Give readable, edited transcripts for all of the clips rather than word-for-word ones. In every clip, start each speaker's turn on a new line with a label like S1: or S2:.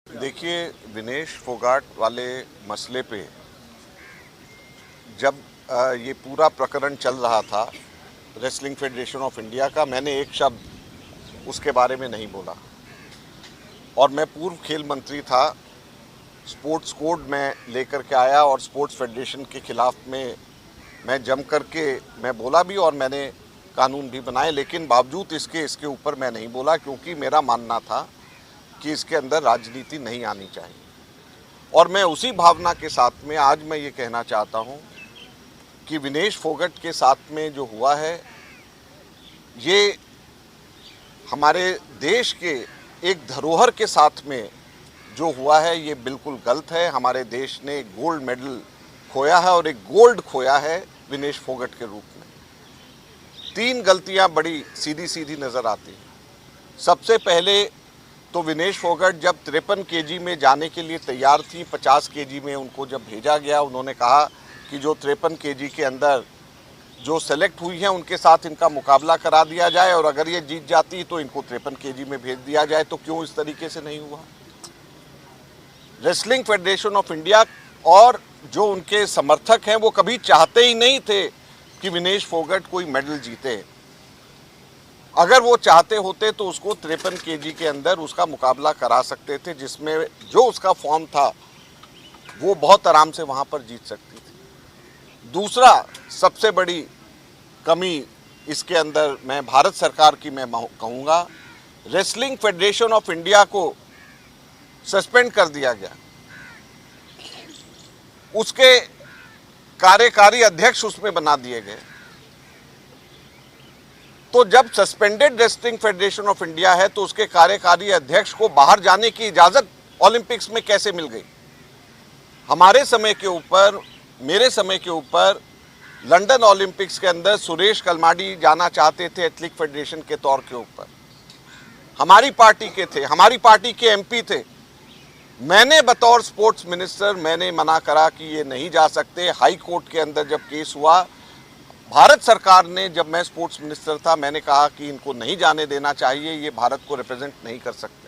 S1: देखिए, विनेश फोगाट वाले मसले पे जब ये पूरा प्रकरण चल रहा था रेसलिंग फेडरेशन ऑफ इंडिया का, मैंने एक शब्द उसके बारे में नहीं बोला। और मैं पूर्व खेल मंत्री था, स्पोर्ट्स कोड में लेकर के आया और स्पोर्ट्स फेडरेशन के खिलाफ में मैं जम करके मैं बोला भी और मैंने कानून भी बनाए, लेकिन बावजूद इसके ऊपर मैं नहीं बोला, क्योंकि मेरा मानना था कि इसके अंदर राजनीति नहीं आनी चाहिए। और मैं उसी भावना के साथ में आज मैं ये कहना चाहता हूँ कि विनेश फोगाट के साथ में जो हुआ है, ये हमारे देश के एक धरोहर के साथ में जो हुआ है, ये बिल्कुल गलत है। हमारे देश ने गोल्ड मेडल खोया है और एक गोल्ड खोया है विनेश फोगाट के रूप में। 3 गलतियां बड़ी सीधी सीधी नज़र आती हैं। सबसे पहले तो विनेश फोगाट जब 53 केजी में जाने के लिए तैयार थी, 50 केजी में उनको जब भेजा गया, उन्होंने कहा कि जो 53 केजी के अंदर जो सेलेक्ट हुई हैं उनके साथ इनका मुकाबला करा दिया जाए और अगर ये जीत जाती तो इनको 53 केजी में भेज दिया जाए। तो क्यों इस तरीके से नहीं हुआ? रेसलिंग फेडरेशन ऑफ इंडिया और जो उनके समर्थक हैं वो कभी चाहते ही नहीं थे कि विनेश फोगाट कोई मेडल जीते। अगर वो चाहते होते तो उसको 53 केजी के अंदर उसका मुकाबला करा सकते थे, जिसमें जो उसका फॉर्म था वो बहुत आराम से वहाँ पर जीत सकती थी। दूसरा सबसे बड़ी कमी इसके अंदर मैं भारत सरकार की मैं कहूँगा, रेसलिंग फेडरेशन ऑफ इंडिया को सस्पेंड कर दिया गया। उसके कार्यकारी अध्यक्ष उसमें बना दिए गए। तो जब suspended wrestling federation of India है तो उसके कार्यकारी अध्यक्ष को बाहर जाने की इजाज़त ओलंपिक्स में कैसे मिल गई? हमारे समय के ऊपर, मेरे समय के ऊपर लंदन ओलंपिक्स के अंदर सुरेश कलमाडी जाना चाहते थे एथलेटिक फेडरेशन के तौर के ऊपर। हमारी पार्टी के थे, हमारी पार्टी के एमपी थे। मैंने बतौर स्पोर्ट्स मिनिस्टर मैंने मना करा कि ये नहीं जा सकते। हाई कोर्ट के अंदर जब केस हुआ, भारत सरकार ने, जब मैं स्पोर्ट्स मिनिस्टर था, मैंने कहा कि इनको नहीं जाने देना चाहिए, ये भारत को रिप्रेजेंट नहीं कर सकते।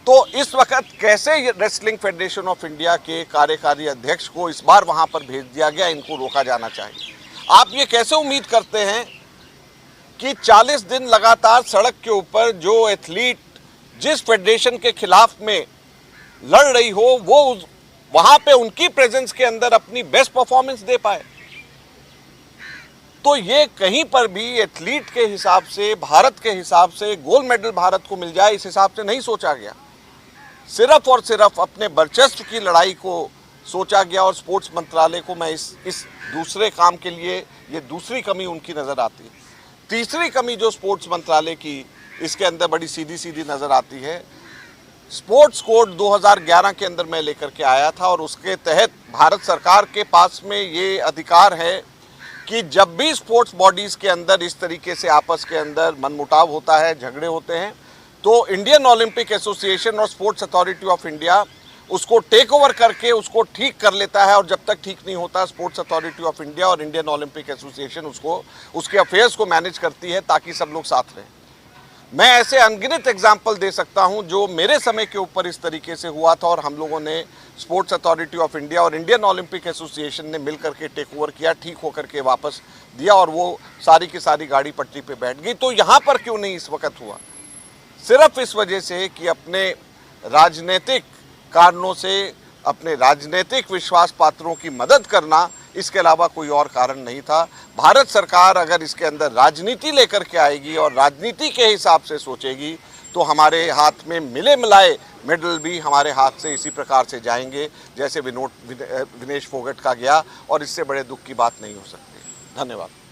S1: तो इस वक्त कैसे रेसलिंग फेडरेशन ऑफ इंडिया के कार्यकारी अध्यक्ष को इस बार वहां पर भेज दिया गया? इनको रोका जाना चाहिए। आप ये कैसे उम्मीद करते हैं कि 40 दिन लगातार सड़क के ऊपर जो एथलीट जिस फेडरेशन के खिलाफ में लड़ रही हो, वो वहां पे उनकी प्रेजेंस के अंदर अपनी बेस्ट परफॉर्मेंस दे पाए? तो ये कहीं पर भी एथलीट के हिसाब से, भारत के हिसाब से गोल्ड मेडल भारत को मिल जाए, इस हिसाब से नहीं सोचा गया। सिर्फ और सिर्फ अपने वर्चस्व की लड़ाई को सोचा गया और स्पोर्ट्स मंत्रालय को मैं इस दूसरे काम के लिए, ये दूसरी कमी उनकी नज़र आती है। तीसरी कमी जो स्पोर्ट्स मंत्रालय की इसके अंदर बड़ी सीधी सीधी नज़र आती है, स्पोर्ट्स कोड 2011 के अंदर मैं लेकर के आया था और उसके तहत भारत सरकार के पास में ये अधिकार है कि जब भी स्पोर्ट्स बॉडीज़ के अंदर इस तरीके से आपस के अंदर मनमुटाव होता है, झगड़े होते हैं, तो इंडियन ओलंपिक एसोसिएशन और स्पोर्ट्स अथॉरिटी ऑफ इंडिया उसको टेक ओवर करके उसको ठीक कर लेता है। और जब तक ठीक नहीं होता, स्पोर्ट्स अथॉरिटी ऑफ इंडिया और इंडियन ओलंपिक एसोसिएशन उसको, उसके अफेयर्स को मैनेज करती है ताकि सब लोग साथ रहें। मैं ऐसे अनगिनत एग्जाम्पल दे सकता हूं जो मेरे समय के ऊपर इस तरीके से हुआ था और हम लोगों ने, स्पोर्ट्स अथॉरिटी ऑफ इंडिया और इंडियन ओलंपिक एसोसिएशन ने मिलकर के टेक ओवर किया, ठीक होकर के वापस दिया और वो सारी की सारी गाड़ी पटरी पे बैठ गई। तो यहाँ पर क्यों नहीं इस वक्त हुआ? सिर्फ इस वजह से कि अपने राजनीतिक कारणों से, अपने राजनीतिक विश्वास पात्रों की मदद करना, इसके अलावा कोई और कारण नहीं था। भारत सरकार अगर इसके अंदर राजनीति लेकर के आएगी और राजनीति के हिसाब से सोचेगी तो हमारे हाथ में मिले मिलाए मेडल भी हमारे हाथ से इसी प्रकार से जाएंगे जैसे विनेश फोगाट का गया, और इससे बड़े दुख की बात नहीं हो सकती। धन्यवाद।